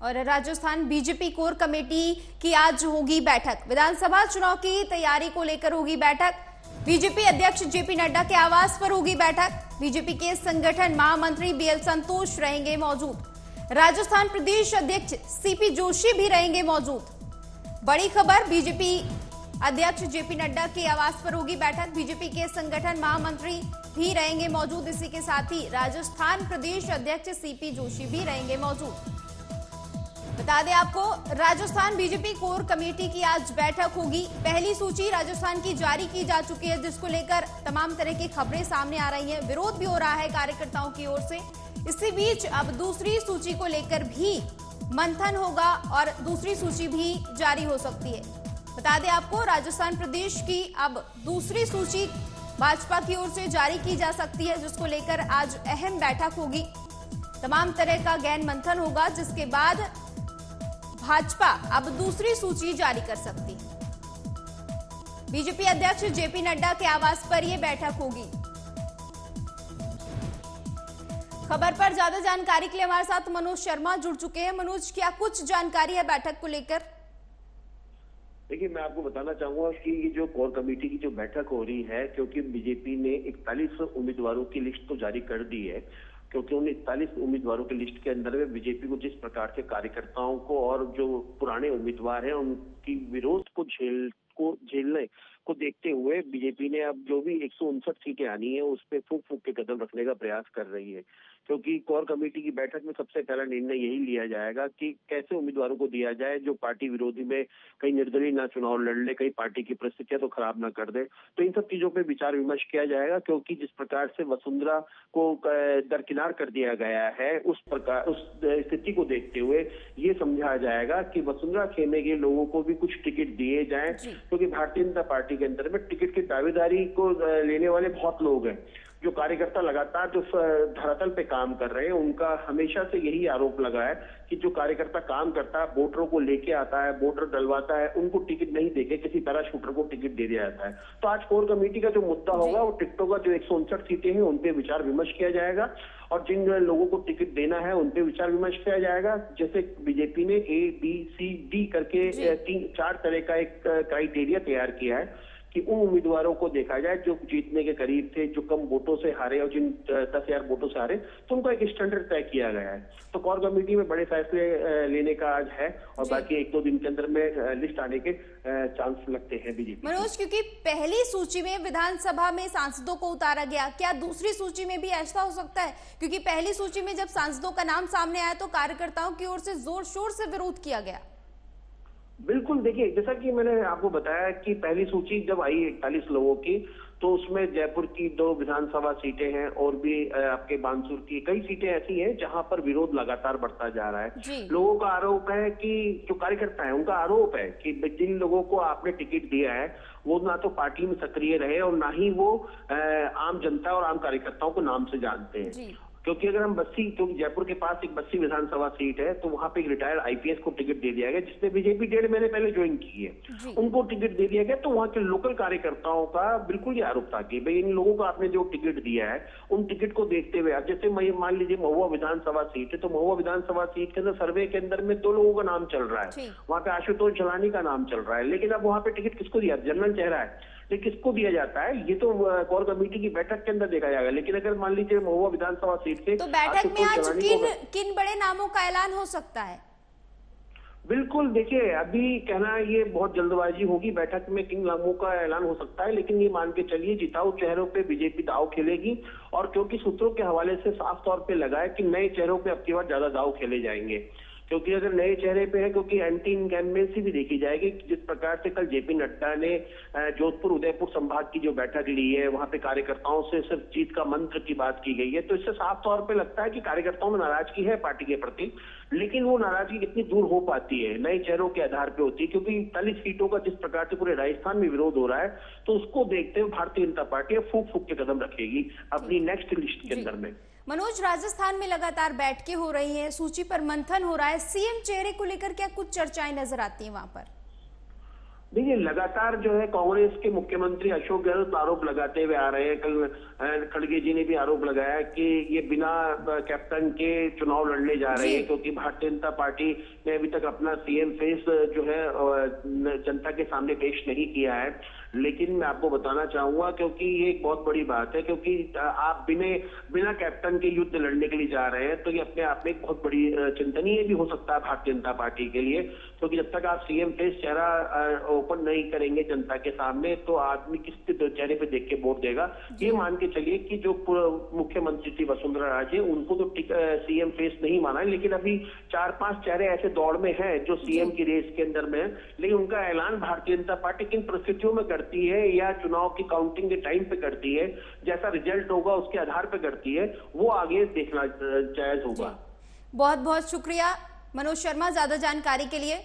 और Rajasthan BJP core committee की आज होगी बैठक। विधानसभा चुनाव की तैयारी को लेकर होगी बैठक। बीजेपी अध्यक्ष जेपी नड्डा के आवास पर होगी बैठक। बीजेपी के संगठन महामंत्री बीएल संतोष रहेंगे मौजूद। राजस्थान प्रदेश अध्यक्ष सीपी जोशी भी रहेंगे मौजूद। बड़ी खबर, बीजेपी अध्यक्ष जेपी नड्डा के आवास पर होगी बैठक। बीजेपी के संगठन महामंत्री भी रहेंगे मौजूद। इसी के साथ ही राजस्थान प्रदेश अध्यक्ष सीपी जोशी भी रहेंगे मौजूद। बता दें आपको, राजस्थान बीजेपी कोर कमेटी की आज बैठक होगी। पहली सूची राजस्थान की जारी की जा चुकी है, जिसको लेकर तमाम तरह की खबरें सामने आ रही हैं। विरोध भी हो रहा है कार्यकर्ताओं की ओर से। इसी बीच अब दूसरी सूची को लेकर भी मंथन होगा और दूसरी सूची भी जारी हो सकती है। बता दें आपको, राजस्थान प्रदेश की अब दूसरी सूची भाजपा की ओर से जारी की जा सकती है, जिसको लेकर आज अहम बैठक होगी। तमाम तरह का गहन मंथन होगा, जिसके बाद भाजपा अब दूसरी सूची जारी कर सकती है। बीजेपी अध्यक्ष जेपी नड्डा के आवास पर यह बैठक होगी। खबर पर ज्यादा जानकारी के लिए हमारे साथ मनोज शर्मा जुड़ चुके हैं। मनोज, क्या कुछ जानकारी है बैठक को लेकर? देखिए, मैं आपको बताना चाहूंगा कि ये जो कोर कमेटी की जो बैठक हो रही है, क्योंकि बीजेपी ने 41 उम्मीदवारों की लिस्ट तो जारी कर दी है, क्योंकि उन 41 उम्मीदवारों की लिस्ट के अंदर में बीजेपी को जिस प्रकार से कार्यकर्ताओं को और जो पुराने उम्मीदवार हैं उनकी विरोध को झेलने को देखते हुए बीजेपी ने अब जो भी 159 सीटें आनी है उस पर फूंक फूंक के कदम रखने का प्रयास कर रही है। क्योंकि कोर कमेटी की बैठक में सबसे पहला निर्णय यही लिया जाएगा कि कैसे उम्मीदवारों को दिया जाए जो पार्टी विरोधी में कहीं निर्दलीय ना चुनाव लड़ ले, कहीं पार्टी की परिस्थितियां तो खराब ना कर दे। तो इन सब चीजों पे विचार विमर्श किया जाएगा, क्योंकि जिस प्रकार से वसुंधरा को दरकिनार कर दिया गया है, उस स्थिति को देखते हुए ये समझा जाएगा कि वसुंधरा खेमे के लोगों को भी कुछ टिकट दिए जाएं, क्योंकि भारतीय जनता पार्टी के अंदर में टिकट की दावेदारी को लेने वाले बहुत लोग हैं। जो कार्यकर्ता लगातार जो धरातल पे काम कर रहे हैं, उनका हमेशा से यही आरोप लगा है कि जो कार्यकर्ता काम करता है, वोटरों को लेके आता है, वोटर डलवाता है, उनको टिकट नहीं देके किसी पैराशूटर को टिकट दे दिया जाता है। तो आज कोर कमेटी का जो मुद्दा होगा वो टिकटों का जो 159 सीटें हैं उन पे विचार विमर्श किया जाएगा और जिन लोगों को टिकट देना है उन पे विचार विमर्श किया जाएगा। जैसे बीजेपी ने A, B, C, D करके 4 तरह का एक क्राइटेरिया तैयार किया है कि उन उम्मीदवारों को देखा जाए जो जीतने के करीब थे, जो कम वोटों से हारे और जिन 10,000 वोटों से हारे, तो उनका एक स्टैंडर्ड तय किया गया है। तो कोर कमेटी में बड़े फैसले लेने का आज है और बाकी 1-2 दिन के अंदर में लिस्ट आने के चांस लगते हैं बीजेपी। मनोज, क्योंकि पहली सूची में विधानसभा में सांसदों को उतारा गया, क्या दूसरी सूची में भी ऐसा हो सकता है? क्योंकि पहली सूची में जब सांसदों का नाम सामने आया तो कार्यकर्ताओं की ओर से जोर शोर से विरोध किया गया। बिल्कुल, देखिए, जैसा कि मैंने आपको बताया कि पहली सूची जब आई 41 लोगों की, तो उसमें जयपुर की 2 विधानसभा सीटें हैं और भी आपके बानसूर की कई सीटें ऐसी हैं जहां पर विरोध लगातार बढ़ता जा रहा है। लोगों का आरोप है कि जो कार्यकर्ता है उनका आरोप है कि जिन लोगों को आपने टिकट दिया है वो ना तो पार्टी में सक्रिय रहे और ना ही वो आम जनता और आम कार्यकर्ताओं को नाम से जानते हैं। क्योंकि अगर हम क्योंकि जयपुर के पास एक बस्सी विधानसभा सीट है, तो वहां पे एक रिटायर्ड आईपीएस को टिकट दे दिया गया जिसने बीजेपी 1.5 महीने पहले ज्वाइन की है, उनको टिकट दे दिया गया। तो वहां के लोकल कार्यकर्ताओं का बिल्कुल ये आरोप था कि भाई इन लोगों को आपने जो टिकट दिया है उन टिकट को देखते हुए, अब जैसे मान लीजिए महुआ विधानसभा सीट है, तो महुआ विधानसभा सीट के अंदर सर्वे के अंदर में 2 लोगों का नाम चल रहा है, वहां पे आशुतोष झलानी का नाम चल रहा है, लेकिन अब वहां पे टिकट किसको दिया? जनरल चेहरा है, लेकिन किसको दिया जाता है ये तो कोर कमेटी की बैठक के अंदर देखा जाएगा। लेकिन अगर मान लीजिए महुआ विधानसभा सीट से तो बैठक में आज किन बड़े नामों का ऐलान हो सकता है? बिल्कुल, देखिए, अभी कहना ये बहुत जल्दबाजी होगी। बैठक में किन नामों का ऐलान हो सकता है, लेकिन ये मान के चलिए जिताऊ चेहरों पे बीजेपी दाव खेलेगी। और क्योंकि सूत्रों के हवाले से साफ तौर पे लगा है कि नए चेहरों पे अब की बार ज्यादा दाव खेले जाएंगे, क्योंकि अगर नए चेहरे पे है, क्योंकि एंटी इनकम्बेंसी भी देखी जाएगी। जिस प्रकार से कल जेपी नड्डा ने जोधपुर उदयपुर संभाग की जो बैठक ली है, वहां पे कार्यकर्ताओं से सिर्फ जीत का मंत्र की बात की गई है, तो इससे साफ तौर पे लगता है कि कार्यकर्ताओं में नाराजगी है पार्टी के प्रति। लेकिन वो नाराजगी कितनी दूर हो पाती है, नए चेहरों के आधार पे होती है, क्योंकि 41 सीटों का जिस प्रकार से पूरे राजस्थान में विरोध हो रहा है, तो उसको देखते हुए भारतीय जनता पार्टी फूंक फूंक के कदम रखेगी अपनी नेक्स्ट लिस्ट के अंदर में। मनोज, राजस्थान में लगातार बैठकें हो रही हैं, सूची पर मंथन हो रहा है, सीएम चेहरे को लेकर क्या कुछ चर्चाएं नजर आती हैं वहां पर? देखिए, लगातार जो है कांग्रेस के मुख्यमंत्री अशोक गहलोत आरोप लगाते हुए आ रहे हैं। कल खड़गे जी ने भी आरोप लगाया कि ये बिना कैप्टन के चुनाव लड़ने जा रहे हैं, क्योंकि भारतीय जनता पार्टी ने अभी तक अपना सीएम फेस जो है जनता के सामने पेश नहीं किया है। लेकिन मैं आपको बताना चाहूंगा, क्योंकि ये एक बहुत बड़ी बात है, क्योंकि आप बिना कैप्टन के युद्ध लड़ने के लिए जा रहे हैं, तो ये अपने आप में एक बहुत बड़ी चिंतनीय भी हो सकता है भारतीय जनता पार्टी के लिए। क्योंकि जब तक आप सीएम फेस चेहरा ओपन नहीं करेंगे जनता के सामने, तो आदमी किस चेहरे पे देख के वोट देगा। ये मान के चलिए कि जो मुख्यमंत्री थी वसुंधरा राजे, उनको तो सीएम फेस नहीं माना है, लेकिन अभी 4-5 चेहरे ऐसे दौड़ में हैं जो सीएम की रेस के अंदर में है। लेकिन उनका ऐलान भारतीय जनता पार्टी किन परिस्थितियों में करती है या चुनाव की काउंटिंग के टाइम पे करती है, जैसा रिजल्ट होगा उसके आधार पे करती है, वो आगे देखना जायज होगा। बहुत बहुत शुक्रिया मनोज शर्मा ज्यादा जानकारी के लिए।